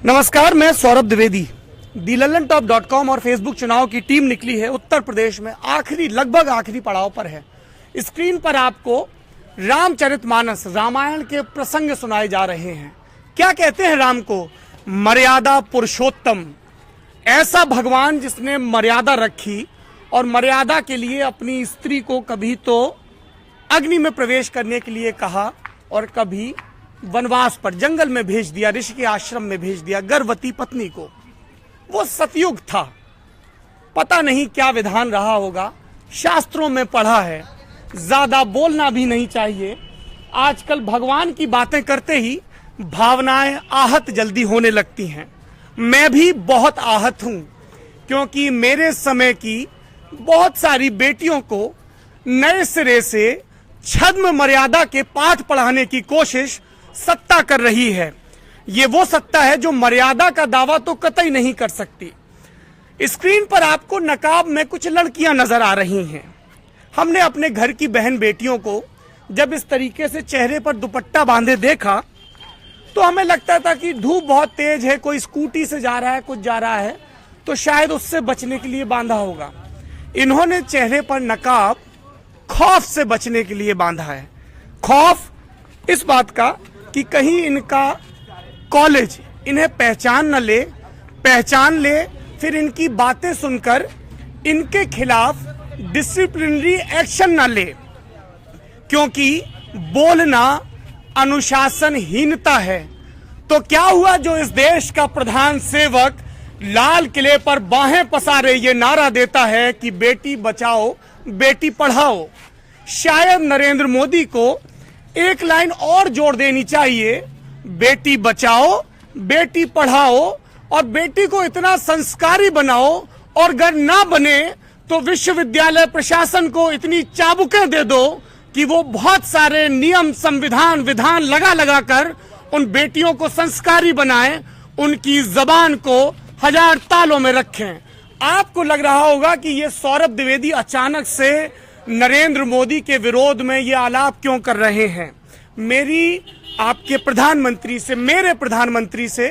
नमस्कार, मैं सौरभ द्विवेदी। दी लल्लनटॉप.com और फेसबुक चुनाव की टीम निकली है उत्तर प्रदेश में। लगभग आखिरी पड़ाव पर है। स्क्रीन पर आपको रामचरितमानस, रामायण के प्रसंग सुनाए जा रहे हैं। क्या कहते हैं राम को? मर्यादा पुरुषोत्तम। ऐसा भगवान जिसने मर्यादा रखी और मर्यादा के लिए अपनी स्त्री को कभी तो अग्नि में प्रवेश करने के लिए कहा और कभी वनवास पर जंगल में भेज दिया, ऋषि के आश्रम में भेज दिया गर्भवती पत्नी को। वो सतयुग था। पता नहीं क्या विधान रहा होगा, शास्त्रों में पढ़ा है। ज्यादा बोलना भी नहीं चाहिए। आजकल भगवान की बातें करते ही भावनाएं आहत जल्दी होने लगती हैं। मैं भी बहुत आहत हूं, क्योंकि मेरे समय की बहुत सारी बेटियों को नए सिरे से छद्म मर्यादा के पाठ पढ़ाने की कोशिश सत्ता कर रही है। ये वो सत्ता है जो मर्यादा का दावा तो कतई नहीं कर सकती। स्क्रीन पर आपको नकाब में कुछ लड़कियां नजर आ रही हैं। हमने अपने घर की बहन बेटियों को जब इस तरीके से चेहरे पर दुपट्टा बांधे देखा तो हमें लगता था कि धूप बहुत तेज है, कोई स्कूटी से जा रहा है, कुछ जा रहा है, तो शायद उससे बचने के लिए बांधा होगा। इन्होंने चेहरे पर नकाब खौफ से बचने के लिए बांधा है। खौफ इस बात का कि कहीं इनका कॉलेज इन्हें पहचान ले, फिर इनकी बातें सुनकर इनके खिलाफ डिसिप्लिनरी एक्शन न ले, क्योंकि बोलना अनुशासनहीनता है। तो क्या हुआ जो इस देश का प्रधान सेवक लाल किले पर बाहें पसारे ये नारा देता है कि बेटी बचाओ बेटी पढ़ाओ। शायद नरेंद्र मोदी को एक लाइन और जोड़ देनी चाहिए, बेटी बचाओ बेटी पढ़ाओ, और बेटी को इतना संस्कारी बनाओ, और अगर ना बने तो विश्वविद्यालय प्रशासन को इतनी चाबुकें दे दो कि वो बहुत सारे नियम संविधान विधान लगा कर उन बेटियों को संस्कारी बनाएं, उनकी जबान को 1000 तालों में रखें। आपको लग रहा होगा कि ये सौरभ द्विवेदी अचानक से नरेंद्र मोदी के विरोध में ये आलाप क्यों कर रहे हैं। मेरी आपके प्रधानमंत्री से, मेरे प्रधानमंत्री से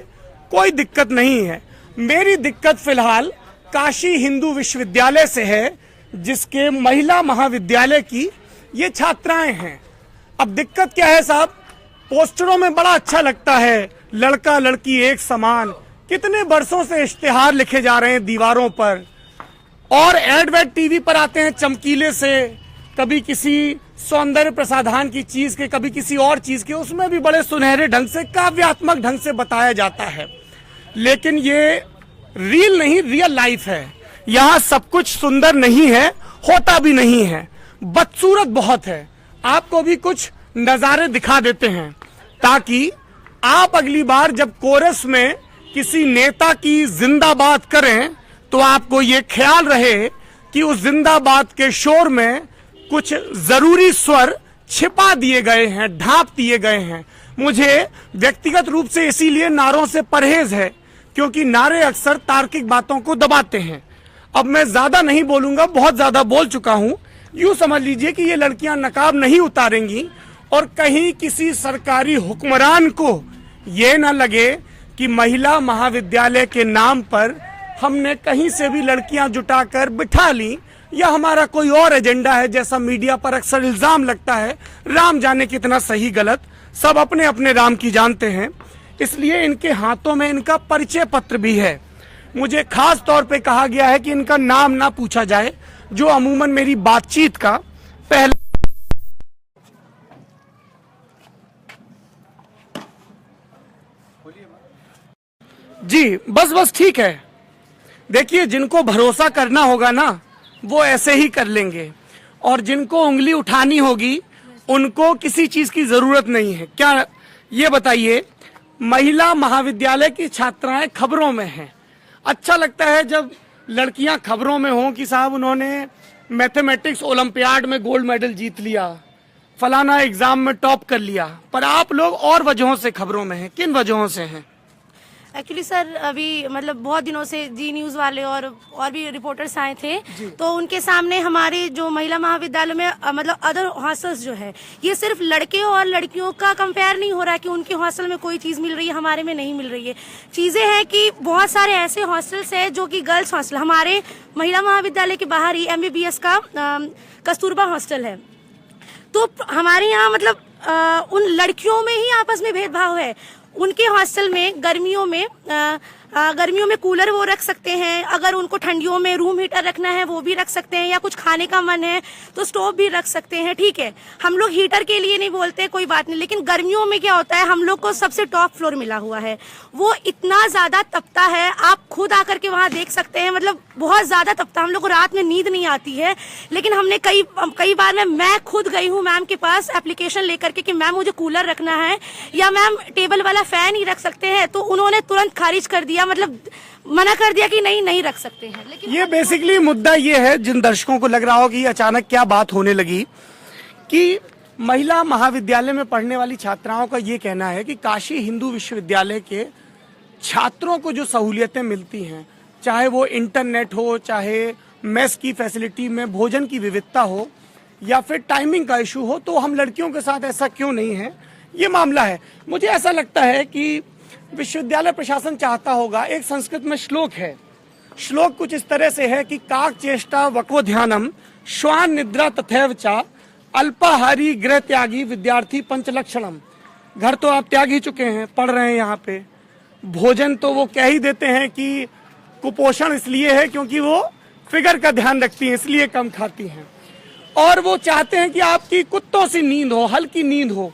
कोई दिक्कत नहीं है। मेरी दिक्कत फिलहाल काशी हिंदू विश्वविद्यालय से है, जिसके महिला महाविद्यालय की ये छात्राएं हैं। अब दिक्कत क्या है साहब? पोस्टरों में बड़ा अच्छा लगता है, लड़का लड़की एक समान। कितने वर्षों से इश्तिहार लिखे जा रहे हैं दीवारों पर, और एडवर्ट टीवी पर आते हैं चमकीले से, कभी किसी सौंदर्य प्रसाधन की चीज के, कभी किसी और चीज के, उसमें भी बड़े सुनहरे ढंग से, काव्यात्मक ढंग से बताया जाता है। लेकिन ये रियल नहीं, रियल लाइफ है। यहाँ सब कुछ सुंदर नहीं है, होता भी नहीं है, बदसूरत बहुत है। आपको भी कुछ नजारे दिखा देते हैं ताकि आप अगली बार जब कोरस में किसी नेता की जिंदाबाद करें तो आपको ये ख्याल रहे कि उस जिंदाबाद के शोर में कुछ जरूरी स्वर छिपा दिए गए हैं, ढांप दिए गए हैं। मुझे व्यक्तिगत रूप से इसीलिए नारों से परहेज है, क्योंकि नारे अक्सर तार्किक बातों को दबाते हैं। अब मैं ज्यादा नहीं बोलूंगा, बहुत ज्यादा बोल चुका हूं। यूं समझ लीजिए कि ये लड़कियां नकाब नहीं उतारेंगी और कहीं किसी सरकारी हुक्मरान को ये न लगे कि महिला महाविद्यालय के नाम पर हमने कहीं से भी लड़कियां जुटाकर बिठा ली, या हमारा कोई और एजेंडा है, जैसा मीडिया पर अक्सर इल्जाम लगता है। राम जाने कितना सही गलत, सब अपने अपने राम की जानते हैं। इसलिए इनके हाथों में इनका परिचय पत्र भी है। मुझे खास तौर पे कहा गया है कि इनका नाम ना पूछा जाए, जो अमूमन मेरी बातचीत का पहला। जी बस ठीक है। देखिए, जिनको भरोसा करना होगा ना वो ऐसे ही कर लेंगे, और जिनको उंगली उठानी होगी उनको किसी चीज की जरूरत नहीं है। क्या ये बताइए, महिला महाविद्यालय की छात्राएं खबरों में हैं। अच्छा लगता है जब लड़कियां खबरों में हों कि साहब उन्होंने मैथमेटिक्स ओलंपियाड में गोल्ड मेडल जीत लिया, फलाना एग्जाम में टॉप कर लिया, पर आप लोग और वजहों से खबरों में हैं। किन वजहों से हैं? एक्चुअली सर अभी मतलब बहुत दिनों से जी न्यूज वाले और भी रिपोर्टर्स आए थे, तो उनके सामने हमारे जो महिला महाविद्यालय में मतलब अदर हॉस्टल्स जो है, ये सिर्फ लड़के और लड़कियों का कंपेयर नहीं हो रहा है कि उनके हॉस्टल में कोई चीज मिल रही है हमारे में नहीं मिल रही है। चीजें हैं कि बहुत सारे ऐसे हॉस्टल्स है जो कि गर्ल्स हॉस्टल, हमारे महिला महाविद्यालय के बाहर ही MBBS का कस्तूरबा हॉस्टल है, तो हमारे यहाँ मतलब उन लड़कियों में ही आपस में भेदभाव है। उनके हॉस्टल में गर्मियों में कूलर वो रख सकते हैं, अगर उनको ठंडियों में रूम हीटर रखना है वो भी रख सकते हैं, या कुछ खाने का मन है तो स्टोव भी रख सकते हैं। ठीक है, हम लोग हीटर के लिए नहीं बोलते, कोई बात नहीं, लेकिन गर्मियों में क्या होता है, हम लोग को सबसे टॉप फ्लोर मिला हुआ है, वो इतना ज्यादा तपता है, आप खुद आकर के वहां देख सकते हैं, मतलब बहुत ज्यादा तपता, हम लोग को रात में नींद नहीं आती है। लेकिन हमने कई बार मैं खुद गई हूँ मैम के पास एप्लीकेशन लेकर के कि मैम मुझे कूलर रखना है या मैम टेबल वाला फैन ही रख सकते हैं, तो उन्होंने तुरंत खारिज कर दिया, मतलब मना कर दिया कि नहीं रख सकते हैं। लेकिन ये बेसिकली मुद्दा ये है, जिन दर्शकों को लग रहा हो कि अचानक क्या बात होने लगी, कि महिला महाविद्यालय में पढ़ने वाली छात्राओं का ये कहना है कि काशी हिंदू विश्वविद्यालय के छात्रों को जो सहूलियतें मिलती हैं, चाहे वो इंटरनेट हो, चाहे मेस की फैसिलिटी में भोजन की विविधता हो, या फिर टाइमिंग का इशू हो, तो हम लड़कियों के साथ ऐसा क्यों नहीं है, ये मामला है। मुझे ऐसा लगता है कि विश्वविद्यालय प्रशासन चाहता होगा, एक संस्कृत में श्लोक है, श्लोक कुछ इस तरह से है कि काक चेष्टा वको ध्यानम श्वान निद्रा तथैव चा अल्पाहारी गृह त्यागी विद्यार्थी पंचलक्षणम। घर तो आप त्याग ही चुके हैं, पढ़ रहे हैं यहाँ पे, भोजन तो वो कह ही देते हैं कि कुपोषण इसलिए है क्योंकि वो फिगर का ध्यान रखती हैं, इसलिए कम खाती हैं, और वो चाहते हैं कि आपकी कुत्तों सी नींद हो, हल्की नींद हो।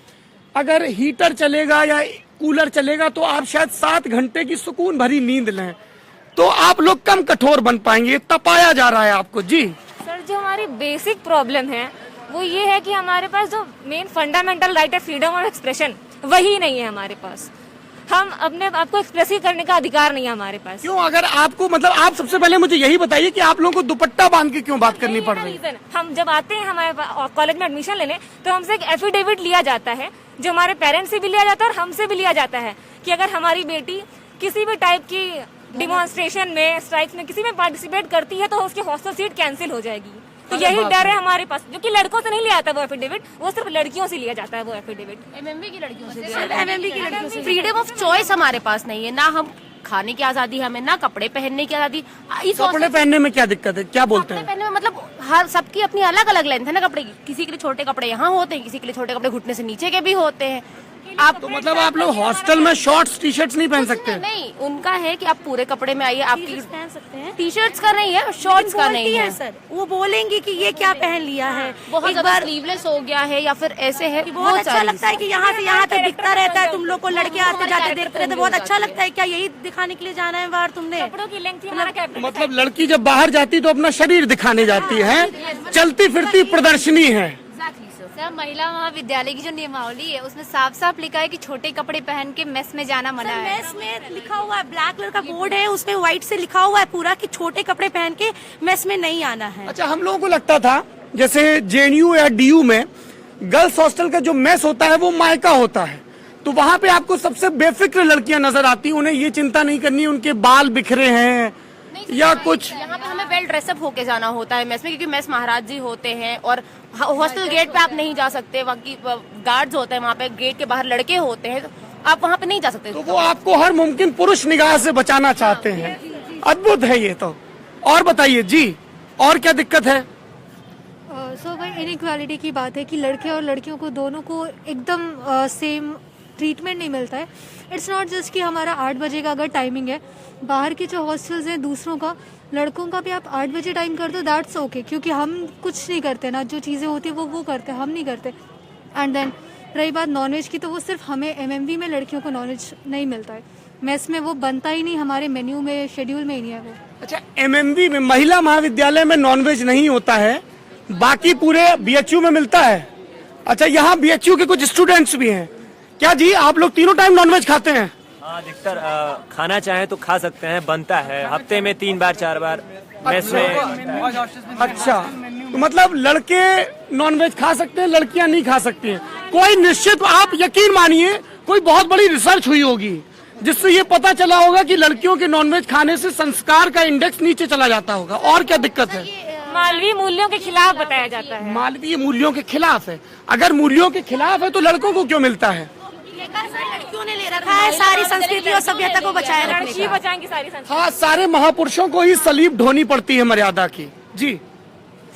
अगर हीटर चलेगा या कूलर चलेगा तो आप शायद 7 घंटे की सुकून भरी नींद लें, तो आप लोग कम कठोर बन पाएंगे, तपाया जा रहा है आपको। जी सर, जो हमारी बेसिक प्रॉब्लम है वो ये है कि हमारे पास जो मेन फंडामेंटल राइट है फ्रीडम ऑफ एक्सप्रेशन, वही नहीं है हमारे पास। हम अपने आप को एक्सप्रेस ही करने का अधिकार नहीं है हमारे पास। क्यों? अगर आपको मतलब आप सबसे पहले मुझे यही बताइए कि आप लोगों को दुपट्टा बांध के क्यों बात करनी पड़ रही है? हम जब आते हैं हमारे कॉलेज में एडमिशन लेने, तो हमसे एक एफिडेविट लिया जाता है, जो हमारे पेरेंट्स से भी लिया जाता है और हमसे भी लिया जाता है, कि अगर हमारी बेटी किसी भी टाइप की डिमॉन्स्ट्रेशन में, स्ट्राइक्स में, किसी में पार्टिसिपेट करती है तो उसकी हॉस्टल सीट कैंसिल हो जाएगी। तो यही डर है हमारे पास, जो कि लड़कों से नहीं लिया जाता वो एफिडेविट, वो सिर्फ लड़कियों से लिया जाता है वो एफिडेविट। MMB की लड़कियों से फ्रीडम ऑफ चॉइस हमारे पास नहीं है, ना हम खाने की आजादी, हमें ना कपड़े पहनने की आजादी। कपड़े पहनने में क्या दिक्कत है, क्या बोलते हैं? पहनने में मतलब हर सबकी अपनी अलग अलग लेंथ है ना कपड़े की, किसी के लिए छोटे कपड़े यहाँ होते हैं, किसी के लिए छोटे कपड़े घुटने से नीचे के भी होते हैं। आप तो मतलब आप लोग हॉस्टल में शॉर्ट्स टी शर्ट्स नहीं पहन सकते? नहीं, उनका है कि आप पूरे कपड़े में आइए, आपकी पहन सकते हैं, टी शर्ट्स का नहीं है, शॉर्ट्स का नहीं है सर। वो बोलेंगे कि ये क्या पहन लिया है, बहुत ज्यादा स्लीवलेस हो गया है या फिर ऐसे है। बहुत अच्छा लगता है कि यहाँ से यहाँ तक दिखता रहता है, तुम लोग को लड़के आते जाते देखते रहते, बहुत अच्छा लगता है। क्या यही दिखाने के लिए जाना है बाहर तुमने? कपड़ों की लेंथ, मतलब लड़की जब बाहर जाती तो अपना शरीर दिखाने जाती है, चलती फिरती प्रदर्शनी है। सर, महिला महाविद्यालय की जो नियमावली है उसमें साफ साफ लिखा है कि छोटे कपड़े पहन के मेस में जाना मना है। मेस में लिखा हुआ है, ब्लैक कलर का बोर्ड है, उसमें व्हाइट से लिखा हुआ है पूरा कि छोटे कपड़े पहन के मेस में नहीं आना है। अच्छा, हम लोगों को लगता था जैसे JNU या DU में गर्ल्स हॉस्टल का जो मेस होता है वो मायका होता है, तो वहाँ पे आपको सबसे बेफिक्र लड़कियां नजर आती, उन्हें ये चिंता नहीं करनी उनके बाल बिखरे हैं या कुछ। यहाँ पे हमें वेल ड्रेसअप होके जाना होता है मेस में, क्योंकि मेस महाराज जी होते हैं और हॉस्टल गेट पे आप नहीं जा सकते, वहाँ की गार्ड्स होते हैं, वहाँ पे गेट के बाहर लड़के होते हैं, तो आप वहाँ पे नहीं जा सकते। तो वो आपको हर मुमकिन पुरुष निगाह से बचाना चाहते हैं। अद्भुत है ये तो। और बताइए जी, और क्या दिक्कत है? सो भाई, इनइक्वालिटी की बात है कि लड़के और लड़कियों को दोनों को एकदम सेम ट्रीटमेंट नहीं मिलता है। इट्स नॉट जस्ट कि हमारा 8 बजे का अगर टाइमिंग है, बाहर के जो हॉस्टल्स हैं दूसरों का, लड़कों का भी आप 8 बजे टाइम कर दो, दैट्स ओके, क्योंकि हम कुछ नहीं करते ना, जो चीज़ें होती है वो करते हैं, हम नहीं करते। एंड देन रही बात नॉनवेज की, तो वो सिर्फ हमें MMB में लड़कियों को नॉनवेज नहीं मिलता है, मेस में वो बनता ही नहीं, हमारे मेन्यू में, शेड्यूल में ही नहीं है वो। अच्छा, MMB में महिला महाविद्यालय में नॉनवेज नहीं होता है, बाकी पूरे BHU में मिलता है। अच्छा, यहाँ BHU के कुछ स्टूडेंट्स भी हैं क्या जी? आप लोग तीनों टाइम नॉनवेज खाते हैं? हाँ, अधिकतर खाना चाहे तो खा सकते हैं, बनता है हफ्ते में 3 बार 4 बार मेस में। अच्छा, तो मतलब लड़के नॉनवेज खा सकते हैं, लड़कियां नहीं खा सकती हैं। कोई निश्चित, आप यकीन मानिए, कोई बहुत बड़ी रिसर्च हुई होगी जिससे ये पता चला होगा कि लड़कियों के नॉनवेज खाने से संस्कार का इंडेक्स नीचे चला जाता होगा। और क्या दिक्कत है? मालवीय मूल्यों के खिलाफ बताया जाता है। मालवीय मूल्यों के खिलाफ है। अगर मूल्यों के खिलाफ है तो लड़कों को क्यों मिलता है? लड़कियों ने ले रखा है सारी संस्कृति और सभ्यता को बचाए रखने लड़की का। बचाएंगी सारी संस्कृति। हाँ, सारे महापुरुषों को ही सलीब ढोनी पड़ती है मर्यादा की। जी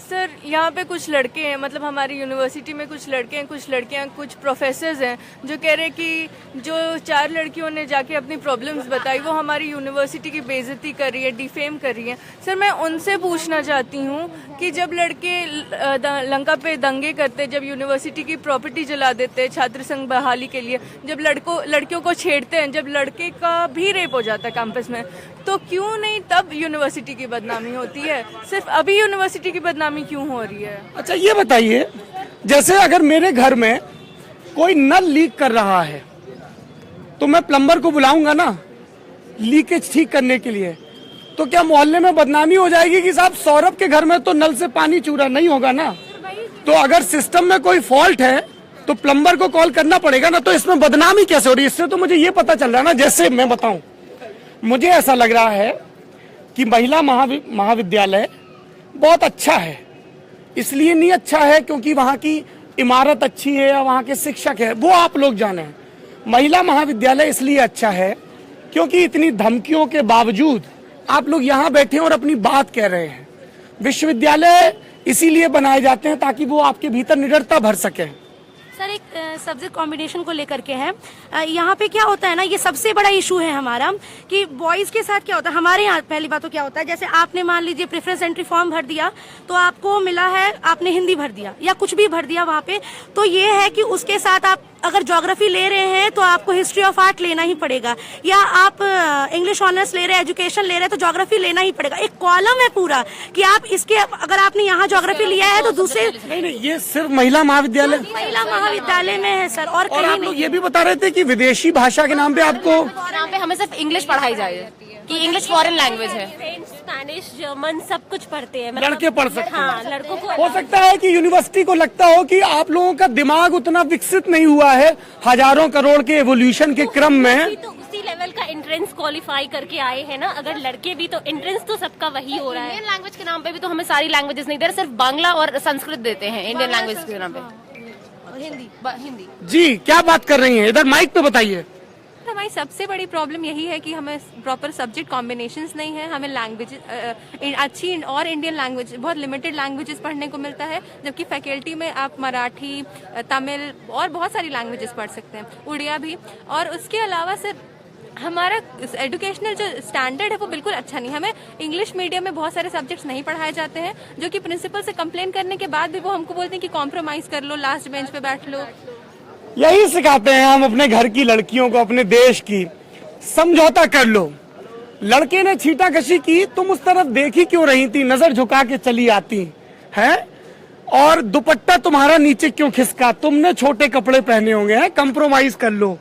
सर, यहाँ पे कुछ लड़के हैं, मतलब हमारी यूनिवर्सिटी में कुछ लड़के हैं, कुछ लड़कियाँ, कुछ प्रोफेसर्स हैं जो कह रहे हैं कि जो 4 लड़कियों ने जाके अपनी प्रॉब्लम्स बताई वो हमारी यूनिवर्सिटी की बेइज्जती कर रही है, डिफेम कर रही है। सर, मैं उनसे पूछना चाहती हूँ कि जब लड़के लंका पे दंगे करते, जब यूनिवर्सिटी की प्रॉपर्टी जला देते छात्र संघ बहाली के लिए, जब लड़कियों को छेड़ते हैं, जब लड़के का भी रेप हो जाता है कैंपस में, तो क्यों नहीं तब यूनिवर्सिटी की बदनामी होती है? सिर्फ अभी यूनिवर्सिटी की बदनामी क्यों हो रही है? अच्छा, ये बताइए, जैसे अगर मेरे घर में कोई नल लीक कर रहा है तो मैं प्लम्बर को बुलाऊंगा ना लीकेज ठीक करने के लिए, तो क्या मोहल्ले में बदनामी हो जाएगी कि साहब सौरभ के घर में तो नल से पानी चूरा? नहीं होगा ना। तो अगर सिस्टम में कोई फॉल्ट है तो प्लम्बर को कॉल करना पड़ेगा ना। तो इसमें बदनामी कैसे हो रही है? इससे तो मुझे ये पता चल रहा है ना, जैसे मैं बताऊं, मुझे ऐसा लग रहा है कि महिला महाविद्यालय बहुत अच्छा है। इसलिए नहीं अच्छा है क्योंकि वहाँ की इमारत अच्छी है या वहाँ के शिक्षक है, वो आप लोग जाने। महिला महाविद्यालय इसलिए अच्छा है क्योंकि इतनी धमकियों के बावजूद आप लोग यहाँ बैठे हैं और अपनी बात कह रहे हैं। विश्वविद्यालय इसीलिए बनाए जाते हैं ताकि वो आपके भीतर निडरता भर सके। सर, एक सब्जेक्ट कॉम्बिनेशन को लेकर के है। यहाँ पे क्या होता है ना, ये सबसे बड़ा इशू है हमारा कि बॉयज के साथ क्या होता है। हमारे यहाँ पहली बात तो क्या होता है, जैसे आपने मान लीजिए प्रेफरेंस एंट्री फॉर्म भर दिया तो आपको मिला है, आपने हिंदी भर दिया या कुछ भी भर दिया वहाँ पे, तो ये है कि उसके साथ आप अगर ज्योग्राफी ले रहे हैं तो आपको हिस्ट्री ऑफ आर्ट लेना ही पड़ेगा, या आप इंग्लिश ऑनर्स ले रहे हैं, एजुकेशन ले रहे हैं तो ज्योग्राफी लेना ही पड़ेगा। एक कॉलम है पूरा कि आप इसके, अगर आपने यहाँ ज्योग्राफी लिया है तो दूसरे नहीं, ये सिर्फ महिला महाविद्यालय में है सर। और आप लोग ये भी बता रहे थे कि विदेशी भाषा के नाम पे आपको नाम पे हमें सिर्फ इंग्लिश पढ़ाई जाए कि इंग्लिश फॉरेन लैंग्वेज है। स्पेनिश, जर्मन सब कुछ पढ़ते हैं, लड़के पढ़ सकते हैं। हाँ, लड़कों को हो सकता है कि यूनिवर्सिटी को लगता हो कि आप लोगों का दिमाग उतना विकसित नहीं हुआ है हजारों करोड़ के एवोल्यूशन के क्रम में। तो उसी लेवल का एंट्रेंस क्वालिफाई करके आए हैं ना। अगर लड़के भी, तो एंट्रेंस तो सबका वही हो रहा है। इंडियन लैंग्वेज के नाम पे भी तो हमें सारी लैंग्वेजेस नहीं दे रहे, सिर्फ बांग्ला और संस्कृत देते हैं इंडियन लैंग्वेज के नाम पे। हिंदी जी, क्या बात कर रही हैं? इधर माइक पे बताइए। हमारी सबसे बड़ी प्रॉब्लम यही है कि हमें प्रॉपर सब्जेक्ट कॉम्बिनेशंस नहीं है। हमें लैंग्वेज अच्छी और इंडियन लैंग्वेज, बहुत लिमिटेड लैंग्वेजेस पढ़ने को मिलता है, जबकि फैकल्टी में आप मराठी, तमिल और बहुत सारी लैंग्वेजेस पढ़ सकते हैं, उड़िया भी। और उसके अलावा सिर्फ हमारा एजुकेशनल जो स्टैंडर्ड है वो बिल्कुल अच्छा नहीं। हमें इंग्लिश मीडियम में बहुत सारे सब्जेक्ट्स नहीं पढ़ाए जाते हैं, जो कि प्रिंसिपल से कंप्लेन करने के बाद भी वो हमको बोलते हैं कि कॉम्प्रोमाइज कर लो, लास्ट बेंच पे बैठ लो। यही सिखाते हैं हम अपने घर की लड़कियों को, अपने देश की। समझौता कर लो। लड़के ने छींटाकशी की, तुम उस तरफ देखी क्यों रही थी? नजर झुका के चली आती है। और दुपट्टा तुम्हारा नीचे क्यों खिसका? तुमने छोटे कपड़े पहने होंगे, हैं? कंप्रोमाइज कर लो।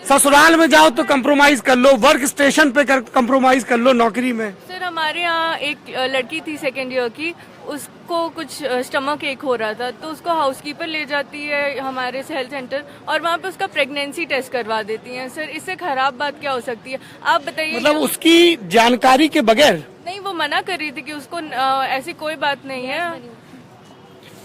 ससुराल में जाओ तो कंप्रोमाइज कर लो, वर्क स्टेशन पे कंप्रोमाइज कर लो, नौकरी में। सर, हमारे यहाँ एक लड़की थी 2nd ईयर की, उसको कुछ स्टमक एक हो रहा था, तो उसको हाउसकीपर ले जाती है हमारे हेल्थ सेंटर और वहाँ पे उसका प्रेगनेंसी टेस्ट करवा देती हैं। सर, इससे खराब बात क्या हो सकती है? आप बताइए। मतलब उसकी जानकारी के बगैर? नहीं, वो मना कर रही थी कि उसको ऐसी कोई बात नहीं है।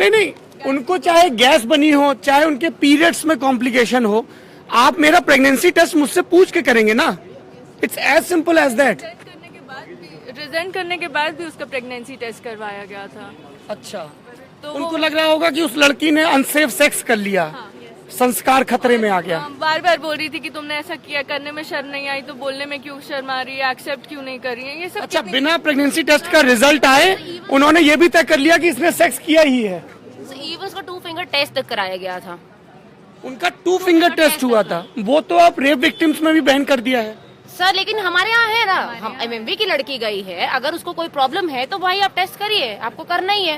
नहीं, उनको चाहे गैस बनी हो, चाहे उनके पीरियड्स में कॉम्प्लिकेशन हो, आप मेरा प्रेगनेंसी टेस्ट मुझसे पूछ के करेंगे ना। It's as simple as that. Resign करने के बाद भी उसका प्रेगनेंसी टेस्ट करवाया गया था। अच्छा, तो उनको लग रहा होगा कि उस लड़की ने अनसेफ सेक्स कर लिया। हाँ, संस्कार खतरे में आ गया। बार बार बोल रही थी कि तुमने ऐसा किया, करने में शर्म नहीं आई तो बोलने में क्यों शर्म आ रही है, एक्सेप्ट क्यों नहीं कर रही है, ये सब। अच्छा, बिना प्रेगनेंसी टेस्ट का रिजल्ट आए उन्होंने ये भी तय कर लिया कि इसने सेक्स किया ही है। इवन उसका 2 फिंगर टेस्ट तक कराया गया था। उनका 2 फिंगर टेस्ट हुआ था, वो तो आप रेप विक्टिम्स में भी बैन कर दिया है। सर, लेकिन हमारे यहाँ है ना, हम MMV की लड़की गई है, अगर उसको कोई प्रॉब्लम है तो भाई आप टेस्ट करिए, आपको करना ही है।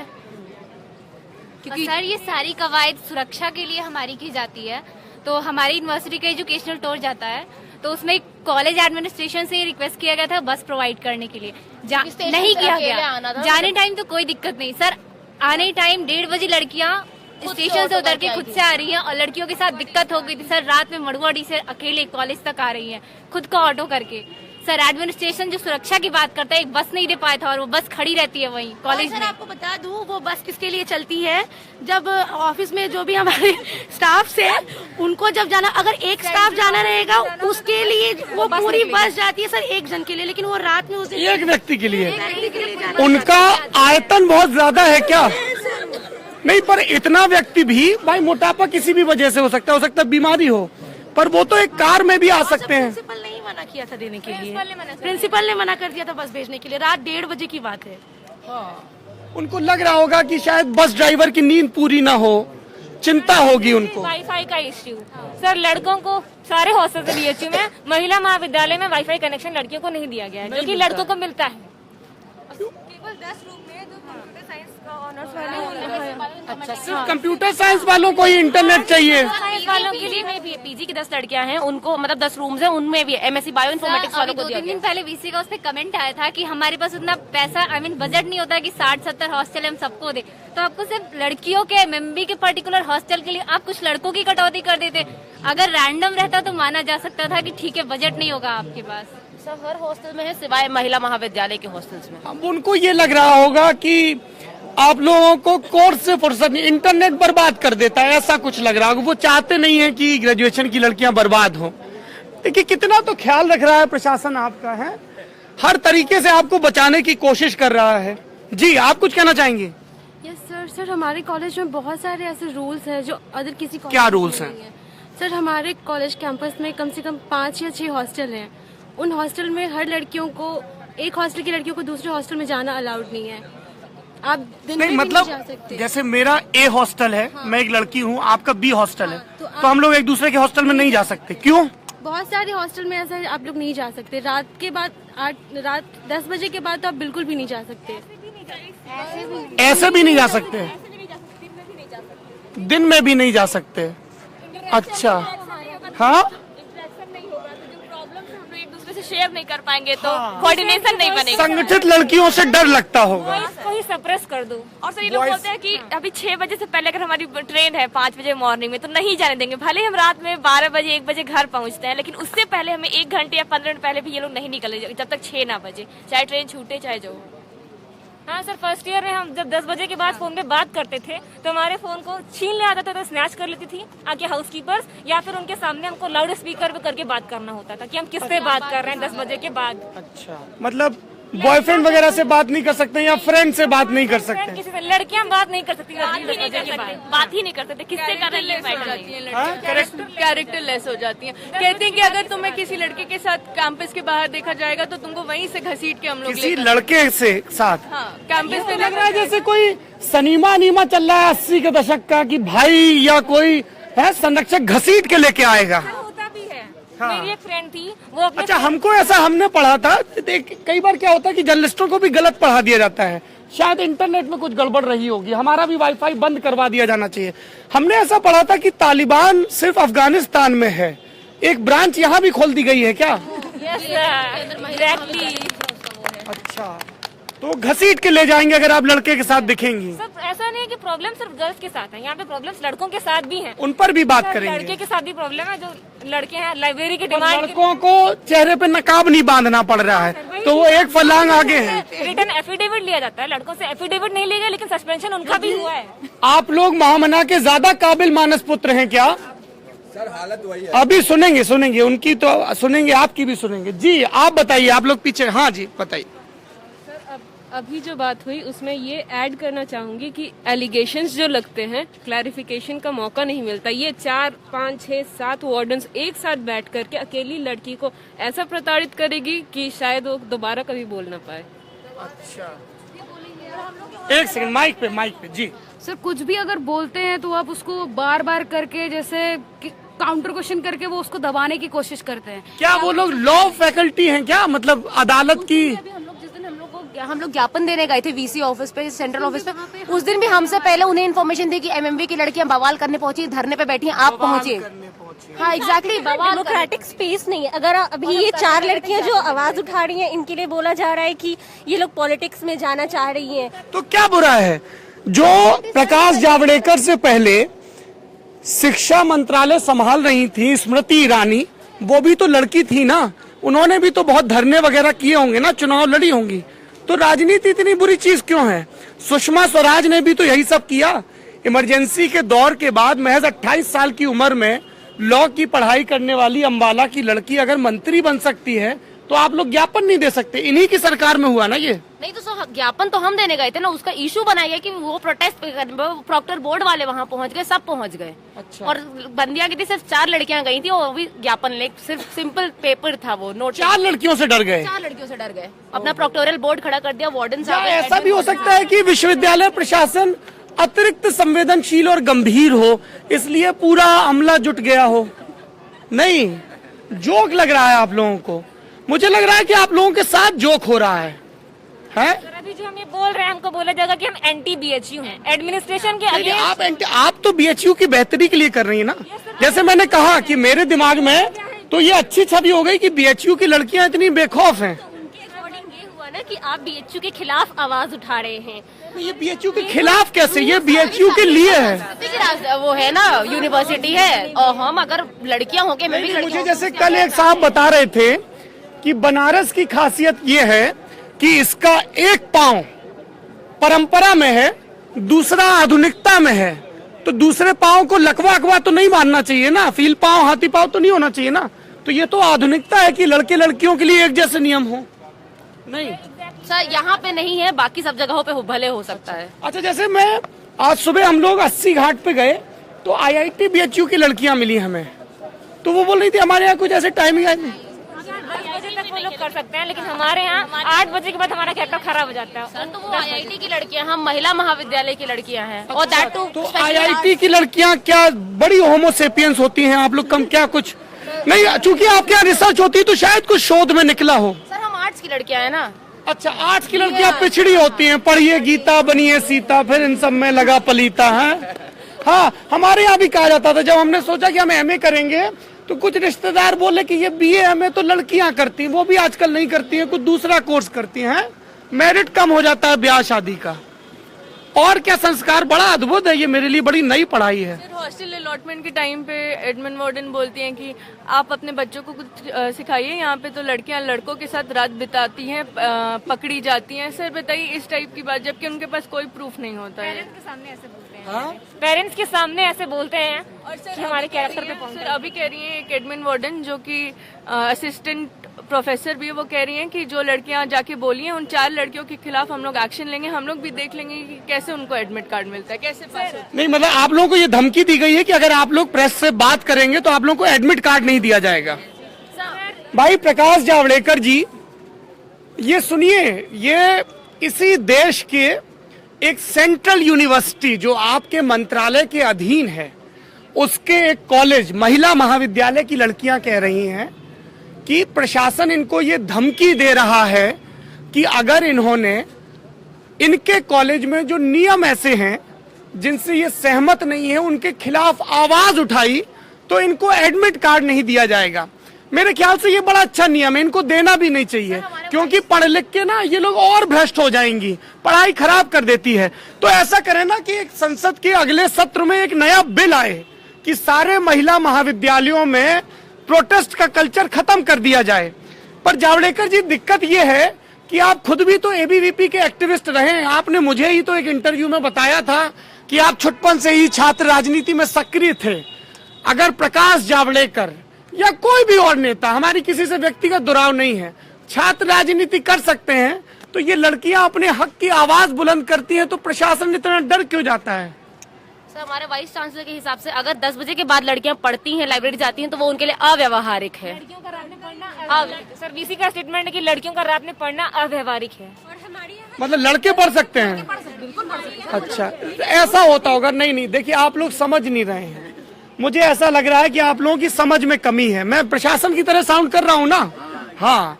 क्योंकि सर, ये सारी कवायद सुरक्षा के लिए हमारी की जाती है। तो हमारी यूनिवर्सिटी का एजुकेशनल टूर जाता है, तो उसमें कॉलेज एडमिनिस्ट्रेशन से रिक्वेस्ट किया गया था बस प्रोवाइड करने के लिए, नहीं किया गया। जाने टाइम तो कोई दिक्कत नहीं सर, आने टाइम 1:30 बजे लड़कियां स्टेशन से उतर के खुद से आ रही हैं और लड़कियों के साथ दिक्कत हो गई थी सर, रात में मड़ुआडी से अकेले कॉलेज तक आ रही हैं खुद का ऑटो करके। सर एडमिनिस्ट्रेशन जो सुरक्षा की बात करता है, एक बस नहीं दे पाया था और वो बस खड़ी रहती है वहीं कॉलेज में। सर आपको बता दूं वो बस किसके लिए चलती है, जब ऑफिस में जो भी हमारे स्टाफ से उनको जब जाना, अगर एक स्टाफ जाना रहेगा उसके लिए वो पूरी बस जाती है सर एक जन के लिए, लेकिन वो रात में उसे एक व्यक्ति के लिए जाना उनका आयतन बहुत ज्यादा है क्या? नहीं, पर इतना व्यक्ति भी भाई मोटापा किसी भी वजह से हो सकता है बीमारी हो, पर वो तो एक कार में भी आ सकते हैं। प्रिंसिपल ने ही मना किया था देने के लिए, प्रिंसिपल ने मना कर दिया था बस भेजने के लिए, रात 1:30 बजे की बात है। उनको लग रहा होगा कि शायद बस ड्राइवर की नींद पूरी ना हो, चिंता होगी उनको। वाईफाई का इश्यू सर, लड़कों को सारे हॉस्टल से बीएचयू में महिला महाविद्यालय में वाईफाई कनेक्शन लड़कियों को नहीं दिया गया है, जो कि लड़कों को मिलता है। केवल 10 रूम में जो कंप्यूटर साइंस का ऑनर्स वाले सिर्फ कंप्यूटर साइंस वालों को ही इंटरनेट चाहिए। साइंस वालों के लिए में भी पीजी की 10 लड़कियां हैं, उनको मतलब 10 रूम्स हैं, उनमें भी एमएससी बायो इन्फॉर्मेटिक्स वालों को दिया गया। 2-3 दिन पहले वीसी का उस पर कमेंट आया था कि हमारे पास उतना पैसा बजट नहीं होता कि 60-70 हॉस्टल हम सबको दे, तो आपको सिर्फ लड़कियों के एमएमबी के पर्टिकुलर हॉस्टल के लिए आप कुछ लड़कों की कटौती कर देते। अगर रैंडम रहता तो माना जा सकता था कि ठीक है बजट नहीं होगा आपके पास। सर हर हॉस्टल में है सिवाय महिला महाविद्यालय के हॉस्टल्स में। अब उनको ये लग रहा होगा कि आप लोगों को कोर्स से फुर्सत नहीं, इंटरनेट बर्बाद कर देता है, ऐसा कुछ लग रहा होगा। वो चाहते नहीं है कि ग्रेजुएशन की लड़कियां बर्बाद हों। देखिए कितना तो ख्याल रख रहा है प्रशासन आपका, है हर तरीके से आपको बचाने की कोशिश कर रहा है। जी आप कुछ कहना चाहेंगे? यस सर, हमारे कॉलेज में बहुत सारे ऐसे रूल्स हैं जो अदर किसी कॉलेज क्या में रूल्स नहीं हैं? सर हमारे कॉलेज कैंपस में कम से कम 5 या 6 हॉस्टल हैं। उन हॉस्टल में हर लड़कियों को, एक हॉस्टल की लड़कियों को दूसरे हॉस्टल में जाना अलाउड नहीं है। आप दिन में नहीं भी मतलब नहीं जा सकते। जैसे मेरा ए हॉस्टल है, मैं एक लड़की हूँ, आपका बी हॉस्टल है, तो हम लोग एक दूसरे के हॉस्टल में नहीं जा सकते, क्यों? बहुत सारे हॉस्टल में ऐसा आप लोग नहीं जा सकते। रात के बाद रात 10 बजे के बाद तो आप बिल्कुल भी नहीं जा सकते। ऐसे भी नहीं जा सकते, दिन में भी नहीं जा सकते। अच्छा हाँ, एक दूसरे से शेयर नहीं कर पाएंगे तो कोऑर्डिनेशन नहीं बनेगा। संगठित लड़कियों से डर लगता होगा। इसको ही सप्रेस कर दो। और सर ये लोग बोलते हैं कि अभी 6 बजे से पहले अगर हमारी ट्रेन है 5 बजे मॉर्निंग में तो नहीं जाने देंगे। भले हम रात में 12 बजे 1 बजे घर पहुंचते हैं, लेकिन उससे पहले हमें 1 घंटे या 15 मिनट पहले भी ये लोग नहीं निकले जब तक 6 ना बजे, चाहे ट्रेन छूटे चाहे जो। हाँ सर, फर्स्ट ईयर में हम जब 10 बजे के बाद फोन पे बात करते थे तो हमारे फोन को छीन ले आता था, तो स्नैच कर लेती थी आके हाउसकीपर्स, या फिर उनके सामने हमको लाउड स्पीकर पे करके बात करना होता था कि हम किससे बात कर रहे हैं 10 बजे के बाद। अच्छा, मतलब बॉयफ्रेंड वगैरह से बात नहीं कर सकते या फ्रेंड से बात नहीं कर सकते? किसी से लड़कियां बात नहीं कर सकती, बात ही नहीं कर सकते किससे कर रही है, कैरेक्टर लेस हो जाती हैं। कहते हैं कि अगर तुम्हें किसी लड़के के साथ कैंपस के बाहर देखा जाएगा तो तुमको वहीं से घसीट के हम लोग किसी लड़के से साथ? हाँ, कैंपस पे लग रहा है जैसे कोई सनीमा नीमा चल रहा है 80 के दशक का, कि भाई या कोई है संरक्षक घसीट के लेके आएगा। होता भी है। मेरी एक फ्रेंड थी, वो अपने अच्छा, हमको ऐसा हमने पढ़ा था, देख कई बार क्या होता है कि जर्नलिस्टों को भी गलत पढ़ा दिया जाता है। शायद इंटरनेट में कुछ गड़बड़ रही होगी, हमारा भी वाईफाई बंद करवा दिया जाना चाहिए। हमने ऐसा पढ़ा था कि तालिबान सिर्फ अफगानिस्तान में है, एक ब्रांच यहाँ भी खोल दी गई है क्या? एग्जैक्टली। अच्छा, तो घसीट के ले जाएंगे अगर आप लड़के के साथ दिखेंगी? सब ऐसा नहीं है कि प्रॉब्लम सिर्फ गर्ल्स के साथ है, यहाँ पे प्रॉब्लम्स लड़कों के साथ भी हैं। उन पर भी बात लड़के करेंगे। के साथ भी प्रॉब्लम है, जो लड़के हैं लाइब्रेरी की पर डिमांड। लड़कों को चेहरे पे नकाब नहीं बांधना पड़ रहा है, तो वो एक फलांग आगे है। रिटर्न एफिडेविट लिया जाता है, लड़कों से एफिडेविट नहीं लिया, लेकिन सस्पेंशन उनका भी हुआ है। आप लोग महामना के ज्यादा काबिल मानस पुत्र हैं क्या? सर हालत वही है। अभी सुनेंगे उनकी तो सुनेंगे, आपकी भी सुनेंगे। जी आप बताइए, आप लोग पीछे। हाँ जी बताइए। अभी जो बात हुई उसमें ये ऐड करना चाहूंगी कि एलिगेशंस जो लगते हैं, क्लैरिफिकेशन का मौका नहीं मिलता। ये 4, 5, 6, 7 वार्डन्स एक साथ बैठ करके अकेली लड़की को ऐसा प्रताड़ित करेगी कि शायद वो दोबारा कभी बोल ना पाए। अच्छा, एक सेकंड, माइक पे जी। सर कुछ भी अगर बोलते हैं तो आप उसको बार बार करके जैसे काउंटर क्वेश्चन करके वो उसको दबाने की कोशिश करते हैं। क्या वो लोग लॉ फैकल्टी हैं क्या, मतलब अदालत की? हम लोग ज्ञापन देने गए थे वीसी ऑफिस पे, सेंट्रल ऑफिस पे। उस दिन भी हमसे पहले उन्हें इन्फॉर्मेशन थी कि एमएमवी की लड़कियां बवाल करने पहुंची, धरने पे बैठी हैं, आप पहुंचे। हाँ एग्जैक्टली, डेमोक्रेटिक स्पेस नहीं है। अगर अभी ये 4 लड़कियां जो आवाज उठा रही हैं, इनके लिए बोला जा रहा है कि ये लोग पॉलिटिक्स में जाना चाह रही हैं, तो क्या बुरा है? जो प्रकाश जावड़ेकर से पहले शिक्षा मंत्रालय संभाल रही थी स्मृति ईरानी, वो भी तो लड़की थी ना, उन्होंने भी तो बहुत धरने वगैरह किए होंगे ना, चुनाव लड़ी होंगी। तो राजनीति इतनी बुरी चीज क्यों है? सुषमा स्वराज ने भी तो यही सब किया। इमरजेंसी के दौर के बाद महज 28 साल की उम्र में लॉ की पढ़ाई करने वाली अंबाला की लड़की अगर मंत्री बन सकती है तो आप लोग ज्ञापन नहीं दे सकते। इन्हीं की सरकार में हुआ ना ये। नहीं तो ज्ञापन तो हम देने गए थे ना, उसका इशू बनाया गया कि वो प्रोटेस्ट प्रॉक्टर बोर्ड वाले वहाँ पहुँच गए, सब पहुँच गए। अच्छा। और बंदियां की थी, सिर्फ 4 लड़कियां गई थी, वो भी ज्ञापन ले, सिर्फ सिंपल पेपर था वो नोट। 4 लड़कियों से डर गए। 4 लड़कियों से डर गए, अपना प्रोक्टोरियल बोर्ड खड़ा कर दिया, वार्डन साहब। ऐसा भी हो सकता है कि विश्वविद्यालय प्रशासन अतिरिक्त संवेदनशील और गंभीर हो, इसलिए पूरा अमला जुट गया हो। नहीं, जोक लग रहा है आप लोगों को। मुझे लग रहा है कि आप लोगों के साथ जोक हो रहा है। अभी जो हम ये बोल रहे हैं, हमको बोला जाएगा कि हम एंटी BHU हैं, एडमिनिस्ट्रेशन के अगेंस्ट। आप तो BHU की बेहतरी के लिए कर रही है ना। जैसे मैंने कहा कि मेरे दिमाग में तो ये अच्छी छवि हो गई कि BHU की लड़कियां इतनी बेखौफ हैं। ये हुआ ना कि आप BHU के खिलाफ आवाज उठा रहे हैं। ये BHU के खिलाफ कैसे? ये BHU के लिए है। वो है ना, यूनिवर्सिटी है, और हम अगर लड़कियां होके मैं भी मुझे जैसे कल एक साहब बता रहे थे कि बनारस की खासियत ये है कि इसका एक पांव परंपरा में है, दूसरा आधुनिकता में है। तो दूसरे पांव को लकवा अकवा तो नहीं मानना चाहिए ना, फील पांव हाथी पांव तो नहीं होना चाहिए ना। तो ये तो आधुनिकता है कि लड़के लड़कियों के लिए एक जैसे नियम हो। नहीं सर, यहाँ पे नहीं है, बाकी सब जगहों पे भले हो सकता है। अच्छा, जैसे मैं आज सुबह हम लोग 80 घाट पे गए तो IIT BHU की लड़कियां मिली हमें, तो वो बोल रही थी हमारे यहाँ कुछ ऐसे टाइमिंग है नहीं। 10 बजे तक वो लोग कर सकते हैं, लेकिन हमारे यहाँ 8 बजे के बाद हमारा कैरेक्टर खराब हो जाता है। सर, तो वो IIT की लड़कियां, हम महिला महाविद्यालय की लड़कियां हैं। और दैट टू तो IIT की लड़कियां क्या बड़ी होमोसेपियंस होती हैं? आप लोग कम क्या कुछ नहीं? चूंकि आपके यहाँ रिसर्च होती है तो शायद कुछ शोध में निकला हो। सर, हम आर्ट्स की लड़कियां हैं ना। अच्छा, आर्ट्स की लड़कियां पिछड़ी होती हैं, पढ़िए गीता बनिए सीता, फिर इन सब में लगा पलीता है। हाँ, हमारे यहाँ भी कहा जाता था जब हमने सोचा कि हम MA करेंगे तो कुछ रिश्तेदार बोले कि ये BA MA तो लड़कियां करती हैं, वो भी आजकल नहीं करती हैं, कुछ दूसरा कोर्स करती हैं, मेरिट कम हो जाता है ब्याह शादी का। और क्या संस्कार, बड़ा अद्भुत है ये, मेरे लिए बड़ी नई पढ़ाई है। हॉस्टल अलॉटमेंट के टाइम पे एडमिन वार्डन बोलती हैं कि आप अपने बच्चों को कुछ सिखाइए, यहाँ पे तो लड़कियां लड़कों के साथ रात बिताती हैं, पकड़ी जाती हैं। सर बताइए इस टाइप की बात, जबकि उनके पास कोई प्रूफ नहीं होता है। पेरेंट्स के सामने ऐसे बोलते हैं, पेरेंट्स के सामने ऐसे बोलते हैं और सर हमारे कैरेक्टर पे पहुंचते हैं। अभी कह रही है एक एडमिन वार्डन जो कि असिस्टेंट प्रोफेसर भी, वो कह रही हैं कि जो लड़कियां जाके बोली हैं उन 4 लड़कियों के खिलाफ हम लोग एक्शन लेंगे, हम लोग भी देख लेंगे कि कैसे उनको एडमिट कार्ड मिलता है, कैसे पास होता है। नहीं, मतलब आप लोगों को ये धमकी दी गई है कि अगर आप लोग प्रेस से बात करेंगे तो आप लोगों को एडमिट कार्ड नहीं दिया जाएगा। भाई प्रकाश जावड़ेकर जी, ये सुनिए, ये इसी देश के एक सेंट्रल यूनिवर्सिटी जो आपके मंत्रालय के अधीन है, उसके एक कॉलेज महिला महाविद्यालय की लड़कियां कह रही हैं कि प्रशासन इनको ये धमकी दे रहा है कि अगर इन्होंने इनके कॉलेज में जो नियम ऐसे हैं जिनसे ये सहमत नहीं है उनके खिलाफ आवाज उठाई तो इनको एडमिट कार्ड नहीं दिया जाएगा। मेरे ख्याल से ये बड़ा अच्छा नियम है, इनको देना भी नहीं चाहिए, क्योंकि पढ़ लिख के ना ये लोग और भ्रष्ट हो जाएंगी, पढ़ाई खराब कर देती है। तो ऐसा करें ना कि एक संसद के अगले सत्र में एक नया बिल आए कि सारे महिला महाविद्यालयों में प्रोटेस्ट का कल्चर खत्म कर दिया जाए। पर जावड़ेकर जी, दिक्कत ये है कि आप खुद भी तो ABVP के एक्टिविस्ट रहे हैं। आपने मुझे ही तो एक इंटरव्यू में बताया था कि आप छुटपन से ही छात्र राजनीति में सक्रिय थे। अगर प्रकाश जावड़ेकर या कोई भी और नेता, हमारी किसी से व्यक्तिगत दुराव नहीं है, छात्र राजनीति कर सकते हैं, तो ये लड़कियां अपने हक की आवाज बुलंद करती हैं तो प्रशासन इतना डर क्यों जाता है? सर, हमारे वाइस चांसलर के हिसाब से अगर 10 बजे के बाद लड़कियां पढ़ती हैं, लाइब्रेरी जाती हैं, तो वो उनके लिए अव्यवहारिक है। लड़कियों का रात में पढ़ना, सर VC का स्टेटमेंट है कि लड़कियों का रात में पढ़ना अव्यवहारिक है। मतलब लड़के पढ़ सकते हैं? अच्छा, ऐसा होता होगा। नहीं, देखिए आप लोग समझ नहीं रहे हैं। मुझे ऐसा लग रहा है कि आप लोगों की समझ में कमी है। मैं प्रशासन की तरह साउंड कर रहा हूँ ना। हाँ,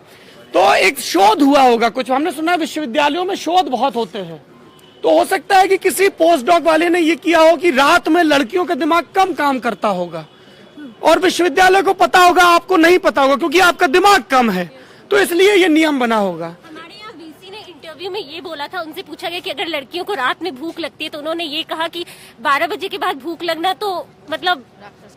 तो एक शोध हुआ होगा कुछ, हमने सुना विश्वविद्यालयों में शोध बहुत होते हैं, तो हो सकता है कि किसी पोस्ट डॉक वाले ने ये किया हो कि रात में लड़कियों का दिमाग कम काम करता होगा और विश्वविद्यालय को पता होगा, आपको नहीं पता होगा क्योंकि आपका दिमाग कम है, तो इसलिए ये नियम बना होगा। हमारे यहाँ VC ने इंटरव्यू में ये बोला था, उनसे पूछा गया कि अगर लड़कियों को रात में भूख लगती है तो उन्होंने ये कहा कि 12 बजे के बाद भूख लगना तो मतलब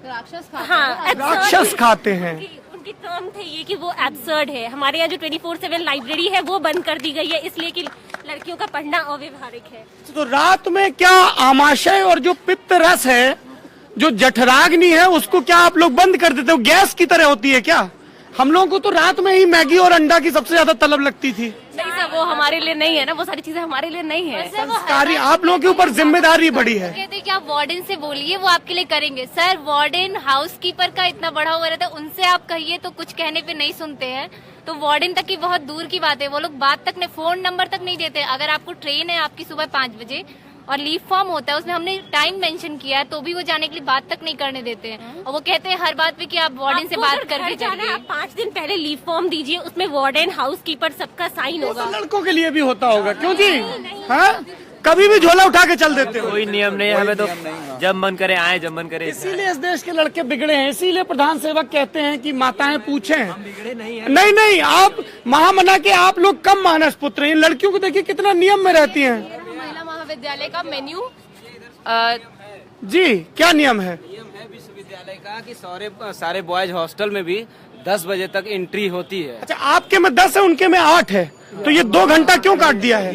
राक्षस खाते हैं। उनकी टर्म थे ये कि वो एब्सर्ड है। हमारे यहाँ जो 24/7 लाइब्रेरी है वो बंद कर दी गई है इसलिए कि लड़कियों का पढ़ना अव्यवहारिक है। तो रात में क्या आमाशय और जो पित्त रस है, जो जठराग्नि है, उसको क्या आप लोग बंद कर देते हो? गैस की तरह होती है क्या? हम लोगों को तो रात में ही मैगी और अंडा की सबसे ज्यादा तलब लगती थी। नहीं सर, वो हमारे लिए नहीं है ना, वो सारी चीजें हमारे लिए नहीं है। संस्कारी आप लोगों के ऊपर जिम्मेदारी बड़ी है। कहते हैं कि आप वार्डन से बोलिए, वो आपके लिए करेंगे। सर वार्डन हाउसकीपर का इतना बड़ा हुआ रहता है, उनसे आप कहिए तो कुछ कहने पे नहीं सुनते हैं। तो वार्डन तक की बहुत दूर की बात है, वो लोग बात तक नहीं, फोन नंबर तक नहीं देते। अगर आपको ट्रेन है आपकी सुबह 5 बजे और लीव फॉर्म होता है, उसमें हमने टाइम मेंशन किया है, तो भी वो जाने के लिए बात तक नहीं करने देते हैं। और वो कहते हैं हर बात पे कि आप वार्डन से बात करके जाइए। 5 दिन पहले लीव फॉर्म दीजिए, उसमें वार्डन हाउसकीपर सबका साइन होगा। तो लड़कों के लिए भी होता होगा, क्यों जी? हाँ, कभी भी झोला उठा के चल देते हो। कोई नियम नहीं है, हमें तो जब मन करे आए, जब मन करे। इसीलिए इस देश के लड़के बिगड़े हैं, इसीलिए प्रधान सेवक कहते हैं कि माताएं पूछें। नहीं, आप महामना के आप लोग कम मानस पुत्र हैं। लड़कियों को देखिए कितना नियम में रहती हैं। महिला महाविद्यालय का मेन्यू जी क्या नियम है? विश्वविद्यालय का कि सारे बॉयज हॉस्टल में भी 10 बजे तक एंट्री होती है। अच्छा, आपके में 10 है, उनके में 8 है, तो ये 2 घंटा क्यों काट दिया है?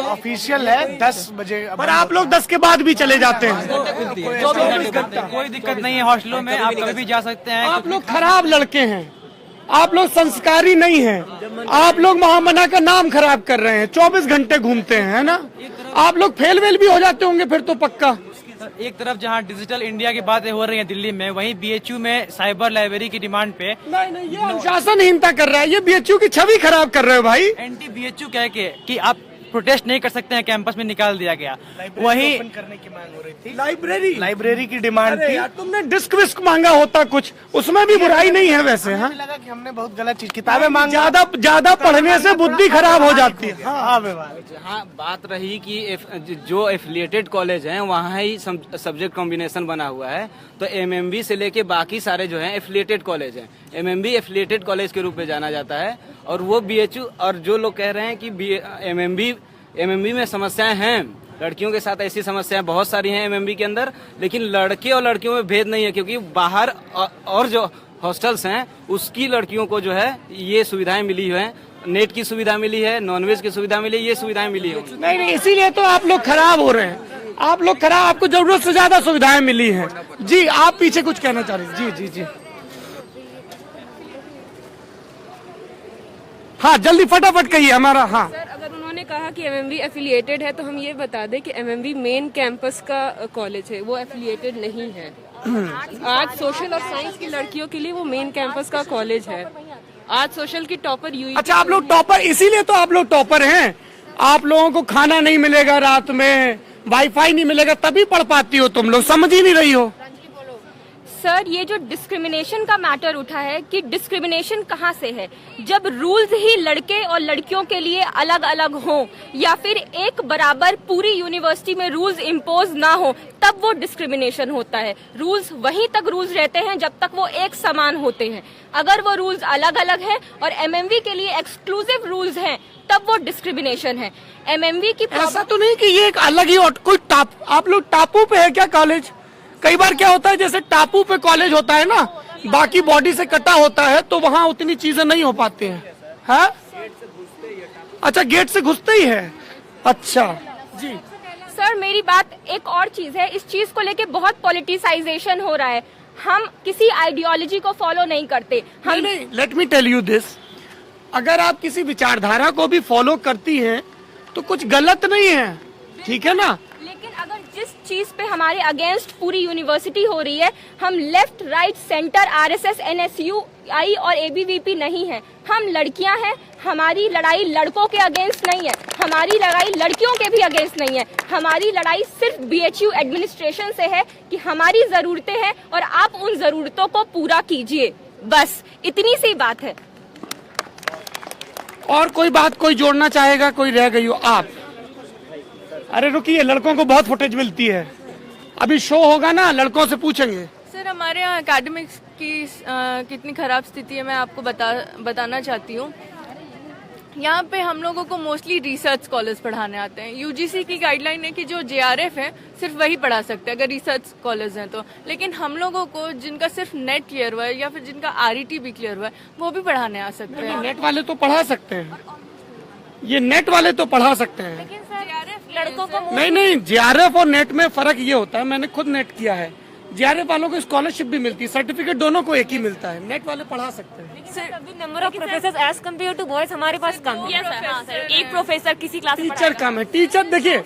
ऑफिशियल है 10 बजे, पर आप लोग 10 के बाद भी चले जाते हैं। कोई दिक्कत नहीं है, हॉस्टलों में आप कभी भी जा सकते हैं। आप लोग खराब लड़के हैं, आप लोग संस्कारी नहीं हैं, आप लोग महामना का नाम खराब कर रहे हैं, 24 घंटे घूमते हैं, है ना? आप लोग फेल वेल भी हो जाते होंगे फिर तो पक्का। एक तरफ जहां डिजिटल इंडिया की बातें हो रही हैं दिल्ली में, वहीं बीएचयू में साइबर लाइब्रेरी की डिमांड पे नहीं, ये अनुशासनहीनता कर रहा है, ये बीएचयू की छवि खराब कर रहे हो भाई। एंटी बीएचयू कह के कि आप प्रोटेस्ट नहीं कर सकते हैं, कैंपस में निकाल दिया गया। वही करने की मांग हो रही थी, लाइब्रेरी की डिमांड थी। तुमने डिस्क विस्क मांगा होता कुछ, उसमें भी बुराई नहीं है वैसे। हाँ, लगा कि हमने बहुत गलत चीज, किताबें मांग, ज्यादा पढ़ने से बुद्धि खराब हो जाती है। हाँ, बात रही कि जो एफिलिएटेड कॉलेज हैं वहाँ ही सब्जेक्ट कॉम्बिनेशन बना हुआ है, तो एमएमबी से लेके बाकी सारे जो हैं एफिलिएटेड कॉलेज हैं। एमएमबी एफिलिएटेड कॉलेज के रूप में जाना जाता है, और वो बीएचयू, और जो लोग कह रहे हैं कि एमएमबी में समस्याएं हैं, लड़कियों के साथ ऐसी समस्याएं बहुत सारी हैं एमएमबी के अंदर, लेकिन लड़के और लड़कियों में भेद नहीं है, क्योंकि बाहर और जो हॉस्टल्स हैं उसकी लड़कियों को जो है ये सुविधाएं मिली है, नेट की सुविधा मिली है, नॉनवेज की सुविधा मिली है, ये सुविधाएं मिली है। नहीं, इसीलिए तो आप लोग खराब हो रहे हैं, आप लोग खराब, आपको जरूरत से ज्यादा सुविधाएं मिली हैं। जी आप पीछे कुछ कहना चाह रहे हैं? जी हाँ, जल्दी फटाफट कहिए हमारा। हाँ सर, अगर उन्होंने कहा कि एमएमबी एफिलिएटेड है तो हम ये बता दें कि एमएमबी मेन कैंपस का कॉलेज है, वो एफिलिएटेड नहीं है। आज सोशल और साइंस की लड़कियों के लिए वो मेन कैंपस का कॉलेज है। आज सोशल की टॉपर यूई। अच्छा, आप लोग टॉपर, इसीलिए तो आप लोग टॉपर हैं। आप लोगों को खाना नहीं मिलेगा, रात में वाईफाई नहीं मिलेगा, तभी पढ़ पाती हो तुम लोग, समझ ही नहीं रही हो। सर, ये जो डिस्क्रिमिनेशन का मैटर उठा है कि डिस्क्रिमिनेशन कहाँ से है, जब रूल्स ही लड़के और लड़कियों के लिए अलग अलग हों या फिर एक बराबर पूरी यूनिवर्सिटी में रूल्स इम्पोज ना हो, तब वो डिस्क्रिमिनेशन होता है। रूल्स वहीं तक रूल्स रहते हैं जब तक वो एक समान होते हैं। अगर वो रूल्स अलग अलग हैं और एमएमवी के लिए एक्सक्लूसिव रूल्स हैं, तब वो डिस्क्रिमिनेशन है। एमएमवी की ऐसा तो नहीं कि ये एक अलग ही कोई आप लोग टापू पे है क्या कॉलेज? कई बार क्या होता है, जैसे टापू पे कॉलेज होता है ना, बाकी बॉडी से कटा होता है, तो वहाँ उतनी चीजें नहीं हो पाती हैं। हाँ? अच्छा, गेट से घुसते ही है। अच्छा जी सर, मेरी बात एक और चीज है, इस चीज को लेके बहुत पॉलिटिसाइजेशन हो रहा है। हम किसी आइडियोलॉजी को फॉलो नहीं करते। हम नहीं, let me tell you this, अगर आप किसी विचारधारा को भी फॉलो करती हैं तो कुछ गलत नहीं है, ठीक है ना? लेकिन अगर जिस चीज पे हमारे अगेंस्ट पूरी यूनिवर्सिटी हो रही है, हम left right centre RSS NSUI और एबीवीपी नहीं है, हम लड़कियां हैं। हमारी लड़ाई लड़कों के अगेंस्ट नहीं है, हमारी लड़ाई लड़कियों के भी अगेंस्ट नहीं है। हमारी लड़ाई सिर्फ बीएचयू एडमिनिस्ट्रेशन से है कि हमारी जरूरतें हैं और आप उन जरूरतों को पूरा कीजिए, बस इतनी सी बात है। और कोई बात कोई जोड़ना चाहेगा? कोई रह गई हो आप? अरे रुकिए, लड़कों को बहुत फुटेज मिलती है, अभी शो होगा ना, लड़कों से पूछेंगे। सर, हमारे यहाँ एकेडमिक्स की कितनी खराब स्थिति है मैं आपको बताना चाहती हूँ। यहाँ पे हम लोगों को मोस्टली रिसर्च स्कॉलर्स पढ़ाने आते हैं। यूजीसी की गाइडलाइन है कि जो जेआरएफ है सिर्फ वही पढ़ा सकते हैं अगर रिसर्च स्कॉलर्स हैं तो, लेकिन हम लोगों को जिनका सिर्फ नेट क्लियर हुआ है या फिर जिनका आरईटी भी क्लियर हुआ है वो भी पढ़ाने आ सकते हैं। नेट वाले तो पढ़ा सकते हैं, ये नेट वाले तो पढ़ा सकते हैं। लड़कों को नहीं, जेआरएफ और नेट में फर्क ये होता है, मैंने खुद नेट किया है। जेआरएफ वालों को स्कॉलरशिप भी मिलती है, सर्टिफिकेट दोनों को एक ही मिलता है। नेट वाले पढ़ा सकते हैं। Number of professor as compare to boys हमारे पास कम है। एक प्रोफेसर किसी क्लास में टीचर कम है। टीचर देखिए,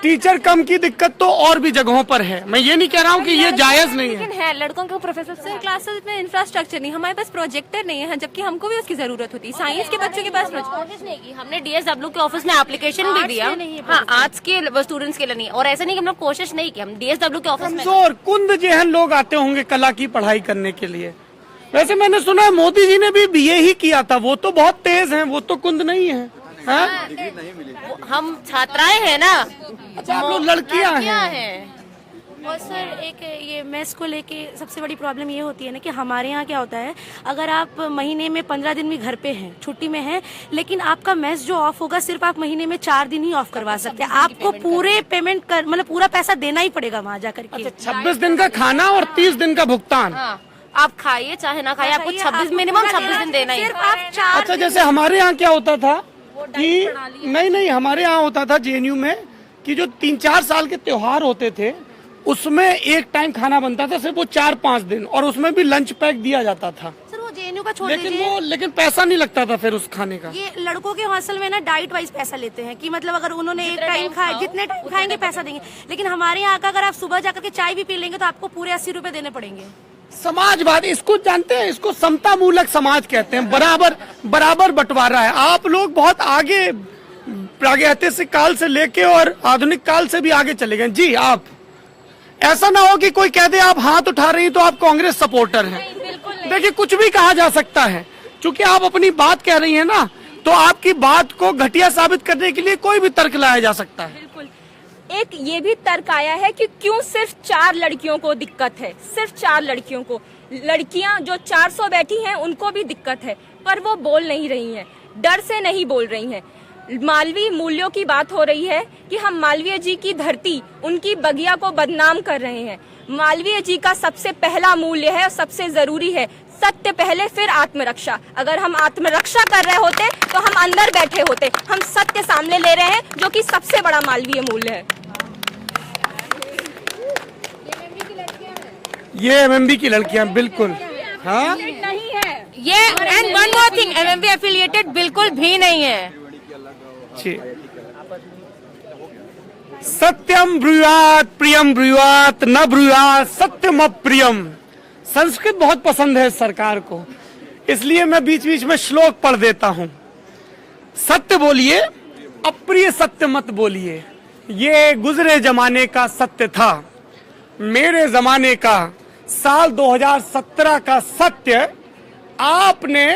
टीचर कम की दिक्कत तो और भी जगहों पर है, मैं ये नहीं कह रहा हूँ कि ये जायज नहीं है। लेकिन है लड़कों के प्रोफेसर सर क्लासेस में इंफ्रास्ट्रक्चर नहीं, हमारे पास प्रोजेक्टर नहीं है, जबकि हमको भी उसकी जरूरत होती है। साइंस के बच्चों के पास कोशिश नहीं की हमने, डीएसडब्ल्यू के ऑफिस में एप्लीकेशन भी दिया। हाँ, आर्ट्स के स्टूडेंट्स के लिए नहीं, और ऐसा नहीं कि हम लोग कोशिश नहीं की, हम डीएसडब्ल्यू के ऑफिस में। कमजोर कुंद जहन लोग आते होंगे कला की पढ़ाई करने के लिए। वैसे मैंने सुना है मोदी जी ने भी बीए ही किया था, वो तो बहुत तेज हैं, वो तो कुंद नहीं है। हम छात्राएं हैं ना। अच्छा, आप लोग लड़कियां हैं। और सर एक ये मेस को लेके सबसे बड़ी प्रॉब्लम ये होती है ना कि हमारे यहाँ क्या होता है, अगर आप महीने में 15 दिन भी घर पे हैं, छुट्टी में हैं, लेकिन आपका मेस जो ऑफ होगा सिर्फ आप महीने में 4 दिन ही ऑफ करवा सकते हैं। आपको पूरे पेमेंट कर मतलब पूरा पैसा देना ही पड़ेगा वहाँ जाकर के। 26 दिन का खाना और 30 दिन का भुगतान। आप खाइए चाहे ना खाइए, आपको 26 मिनिमम 26 दिन देना ही। अच्छा, जैसे हमारे यहाँ क्या होता था कि नहीं, हमारे यहाँ होता था जेएनयू में कि जो 3-4 साल के त्योहार होते थे उसमें एक टाइम खाना बनता था, सिर्फ वो 4-5 दिन, और उसमें भी लंच पैक दिया जाता था। सर वो जेएनयू का छोड़ दीजिए, लेकिन पैसा नहीं लगता था फिर उस खाने का। ये लड़कों के हॉस्टल में ना डाइट वाइज पैसा लेते हैं कि मतलब अगर उन्होंने एक टाइम खाया, जितने टाइम खाएंगे पैसा देंगे। लेकिन हमारे यहाँ का अगर आप सुबह जाकर के चाय भी पी लेंगे तो आपको पूरे 80 रुपए देने पड़ेंगे। समाजवाद, इसको जानते हैं, इसको समता मूलक समाज कहते हैं। बराबर बंटवारा है। आप लोग बहुत आगे प्रागैतिहासिक काल से लेके और आधुनिक काल से भी आगे चले गए जी। आप ऐसा ना हो कि कोई कह दे आप हाथ उठा रही तो आप कांग्रेस सपोर्टर हैं। देखिए, कुछ भी कहा जा सकता है, क्योंकि आप अपनी बात कह रही हैं ना, तो आपकी बात को घटिया साबित करने के लिए कोई भी तर्क लाया जा सकता है। एक ये भी तर्क आया है कि क्यों सिर्फ 4 लड़कियों को दिक्कत है, सिर्फ 4 लड़कियों को। लड़कियां जो 400 बैठी हैं उनको भी दिक्कत है, पर वो बोल नहीं रही हैं, डर से नहीं बोल रही हैं। मालवीय मूल्यों की बात हो रही है कि हम मालवीय जी की धरती, उनकी बगिया को बदनाम कर रहे हैं। मालवीय जी का सबसे पहला मूल्य है और सबसे जरूरी है सत्य पहले फिर आत्मरक्षा। अगर हम आत्मरक्षा कर रहे होते तो हम अंदर बैठे होते, हम सत्य सामने ले रहे हैं जो कि सबसे बड़ा मालवीय मूल्य है। ये एमएमबी की लड़कियां बिल्कुल हाँ नहीं है ये। And one more thing, MMB affiliated बिल्कुल भी नहीं है। सत्यम ब्रूयात प्रियम ब्रूयात न ब्रूयात सत्यम अप्रियम। संस्कृत बहुत पसंद है सरकार को, इसलिए मैं बीच बीच में श्लोक पढ़ देता हूं। सत्य बोलिए, अप्रिय सत्य मत बोलिए। ये गुजरे जमाने का सत्य था, मेरे जमाने का साल 2017 का सत्य आपने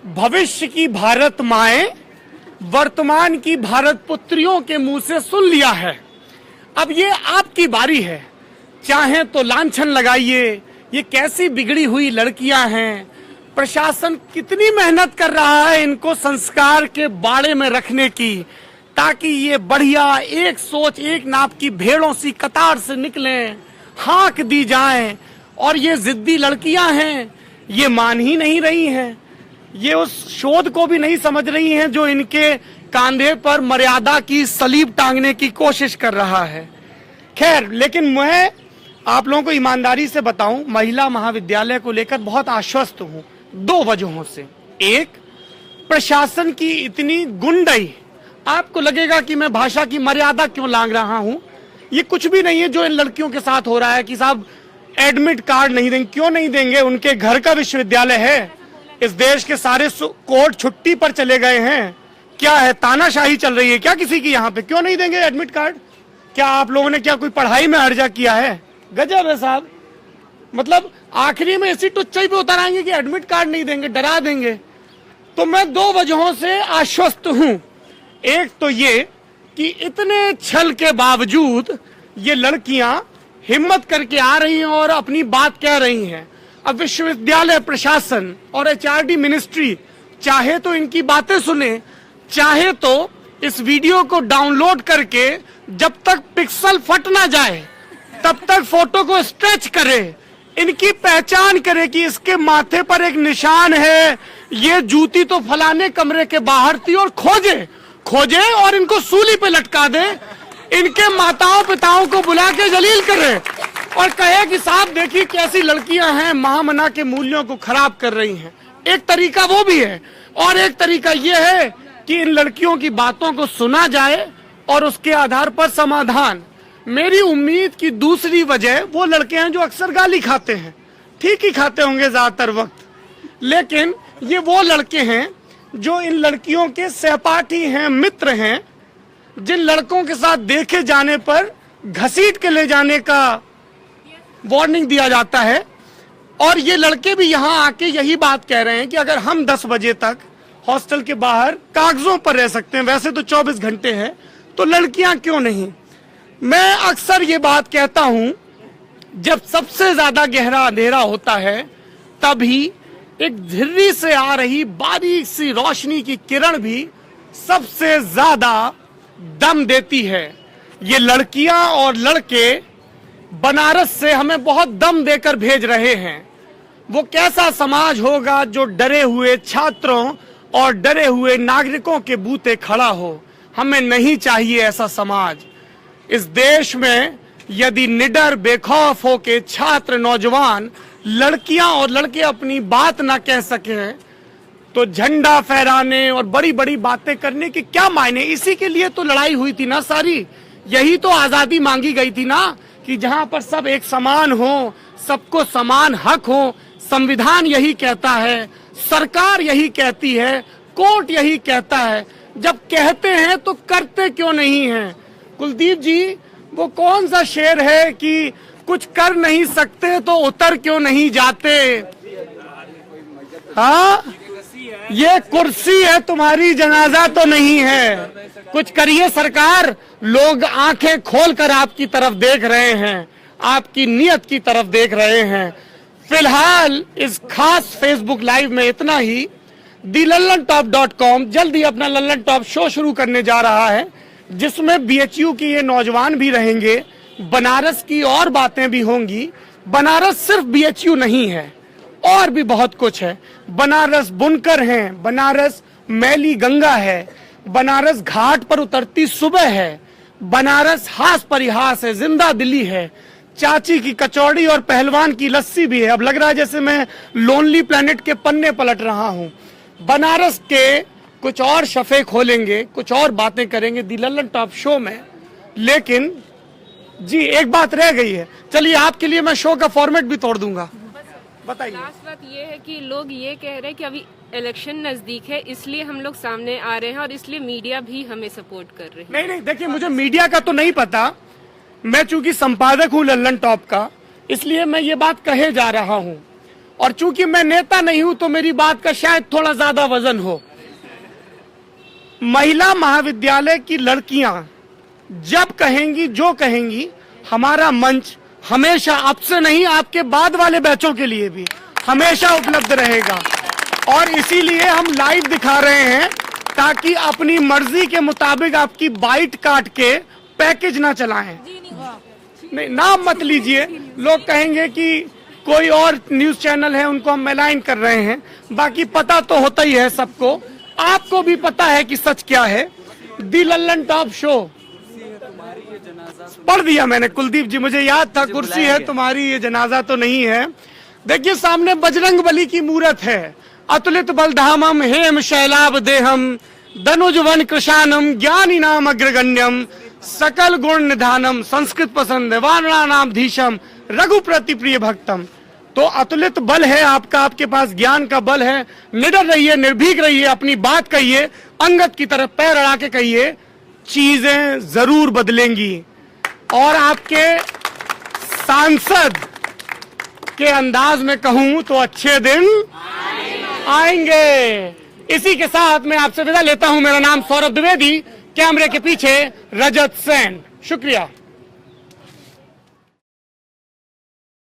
भविष्य की भारत माएं, वर्तमान की भारत पुत्रियों के मुंह से सुन लिया है। अब ये आपकी बारी है, चाहे तो लांछन लगाइए। ये कैसी बिगड़ी हुई लड़कियां हैं, प्रशासन कितनी मेहनत कर रहा है इनको संस्कार के बाड़े में रखने की, ताकि ये बढ़िया एक सोच एक नाप की भेड़ों सी कतार से निकलें, हाँक दी जाएं। और ये जिद्दी लड़कियां हैं, ये मान ही नहीं रही हैं, ये उस शोध को भी नहीं समझ रही हैं जो इनके कांधे पर मर्यादा की सलीब टांगने की कोशिश कर रहा है। खैर, लेकिन मैं आप लोगों को ईमानदारी से बताऊं, महिला महाविद्यालय को लेकर बहुत आश्वस्त हूं 2 वजहों से। एक, प्रशासन की इतनी गुंडई। आपको लगेगा कि मैं भाषा की मर्यादा क्यों लांग रहा हूं, ये कुछ भी नहीं है जो इन लड़कियों के साथ हो रहा है कि साहब एडमिट कार्ड नहीं देंगे। क्यों नहीं देंगे? उनके घर का विश्वविद्यालय है। इस देश के सारे कोर्ट छुट्टी पर चले गए हैं। क्या है, तानाशाही चल रही है क्या किसी की यहाँ पे? क्यों नहीं देंगे एडमिट कार्ड? क्या आप लोगों ने क्या कोई पढ़ाई में हर्जा किया है? गजब है साहब। मतलब आखिरी में इसी टुच्चाई पे उतर आएंगे कि एडमिट कार्ड नहीं देंगे, डरा देंगे। तो मैं 2 वजहों से आश्वस्त हूं। एक तो ये कि इतने छल के बावजूद ये लड़कियां हिम्मत करके आ रही हैं और अपनी बात कह रही हैं। अब विश्वविद्यालय प्रशासन और एचआरडी मिनिस्ट्री चाहे तो इनकी बातें सुने, चाहे तो इस वीडियो को डाउनलोड करके जब तक पिक्सल फट ना जाए तब तक फोटो को स्ट्रेच करे, इनकी पहचान करे कि इसके माथे पर एक निशान है, ये जूती तो फलाने कमरे के बाहर थी, और खोजे और इनको सूली पे लटका दे। इनके माताओं पिताओं को बुला के जलील करे और कहे कि साहब देखिए कैसी लड़कियां हैं, महामना के मूल्यों को खराब कर रही हैं। एक तरीका वो भी है, और एक तरीका ये है कि इन लड़कियों की बातों को सुना जाए और उसके आधार पर समाधान। मेरी उम्मीद की दूसरी वजह, वो लड़के हैं जो अक्सर गाली खाते हैं, ठीक ही खाते होंगे ज्यादातर वक्त, लेकिन ये वो लड़के हैं जो इन लड़कियों के सहपाठी हैं, मित्र हैं, जिन लड़कों के साथ देखे जाने पर घसीट के ले जाने का वार्निंग दिया जाता है। और ये लड़के भी यहाँ आके यही बात कह रहे हैं कि अगर हम 10 बजे तक हॉस्टल के बाहर कागजों पर रह सकते हैं, वैसे तो 24 घंटे हैं, तो लड़कियां क्यों नहीं। मैं अक्सर ये बात कहता हूं, जब सबसे ज्यादा गहरा अंधेरा होता है तभी एक झिर्री से आ रही बारीक सी रोशनी की किरण भी सबसे ज्यादा दम देती है। ये लड़कियां और लड़के बनारस से हमें बहुत दम देकर भेज रहे हैं। वो कैसा समाज होगा जो डरे हुए छात्रों और डरे हुए नागरिकों के बूते खड़ा हो। हमें नहीं चाहिए ऐसा समाज। इस देश में यदि निडर बेखौफ हो के छात्र, नौजवान, लड़कियां और लड़के अपनी बात ना कह सके तो झंडा फहराने और बड़ी बड़ी बातें करने के क्या मायने। इसी के लिए तो लड़ाई हुई थी ना सारी, यही तो आजादी मांगी गई थी ना, कि जहां पर सब एक समान हो, सबको समान हक हो। संविधान यही कहता है, सरकार यही कहती है, कोर्ट यही कहता है। जब कहते हैं तो करते क्यों नहीं हैं। कुलदीप जी, वो कौन सा शेर है कि कुछ कर नहीं सकते तो उतर क्यों नहीं जाते। हाँ, ये कुर्सी है तुम्हारी, जनाजा तो नहीं है। कुछ करिए सरकार, लोग आंखें खोलकर आपकी तरफ देख रहे हैं, आपकी नियत की तरफ देख रहे हैं। फिलहाल इस खास फेसबुक लाइव में इतना ही। thelallanTop.com जल्दी अपना लल्लन टॉप शो शुरू करने जा रहा है, जिसमें BHU की ये नौजवान भी रहेंगे, बनारस की और बातें भी होंगी। बनारस सिर्फ BHU नहीं है, और भी बहुत कुछ है। बनारस बुनकर हैं, बनारस मैली गंगा है, बनारस घाट पर उतरती सुबह है, बनारस हास परिहास है, जिंदा दिली है, चाची की कचौड़ी और पहलवान की लस्सी भी है। अब लग रहा है जैसे मैं लोनली प्लेनेट के पन्ने पलट रहा हूं। बनारस के कुछ और शफे खोलेंगे, कुछ और बातें करेंगे दी लल्लन टॉप शो में। लेकिन जी एक बात रह गई है, चलिए आपके लिए मैं शो का फॉर्मेट भी तोड़ दूंगा। बताइए। लास्ट बात ये है कि लोग ये कह रहे हैं कि अभी इलेक्शन नजदीक है, इसलिए हम लोग सामने आ रहे हैं और इसलिए मीडिया भी हमें सपोर्ट कर रही है। नहीं, देखिए मुझे मीडिया का तो नहीं पता, मैं चूंकि संपादक हूं लल्लन टॉप का, इसलिए मैं ये बात कहे जा रहा हूं। और चूंकि मैं नेता नहीं हूं तो मेरी बात का शायद थोड़ा ज्यादा वजन हो। महिला महाविद्यालय की लड़कियां जब कहेंगी, जो कहेंगी, हमारा मंच हमेशा, अब से नहीं आपके बाद वाले बैचों के लिए भी हमेशा उपलब्ध रहेगा। और इसीलिए हम लाइव दिखा रहे हैं ताकि अपनी मर्जी के मुताबिक आपकी बाइट काट के पैकेज ना चलाएं। नहीं, नाम मत लीजिए, लोग कहेंगे कि कोई और न्यूज चैनल है, उनको हम मेलाइन कर रहे हैं। बाकी पता तो होता ही है सबको, आपको भी पता है कि सच क्या है। दी लल्लन टॉप शो पढ़ दिया मैंने कुलदीप जी, मुझे याद था। कुर्सी है तुम्हारी, ये जनाजा तो नहीं है। देखिए सामने बजरंग बली की मूर्त है। अतुलित बलधामम हेम शैलाभ देहम धनुज वन कृशानम ज्ञानी नाम अग्रगण्यम सकल गुण निधानम संस्कृत पसंद वारणा नाम धीशम रघुप्रति प्रिय भक्तम। तो अतुलित बल है आपका, आपके पास ज्ञान का बल है। निडर रहिए, निर्भीक रहिए, अपनी बात कहिए, अंगद की तरफ पैर अड़ा के कहिए, चीजें जरूर बदलेंगी और आपके सांसद के अंदाज में कहूं तो अच्छे दिन आएंगे। इसी के साथ मैं आपसे विदा लेता हूं। मेरा नाम सौरभ द्विवेदी, कैमरे के पीछे रजत सेन। शुक्रिया।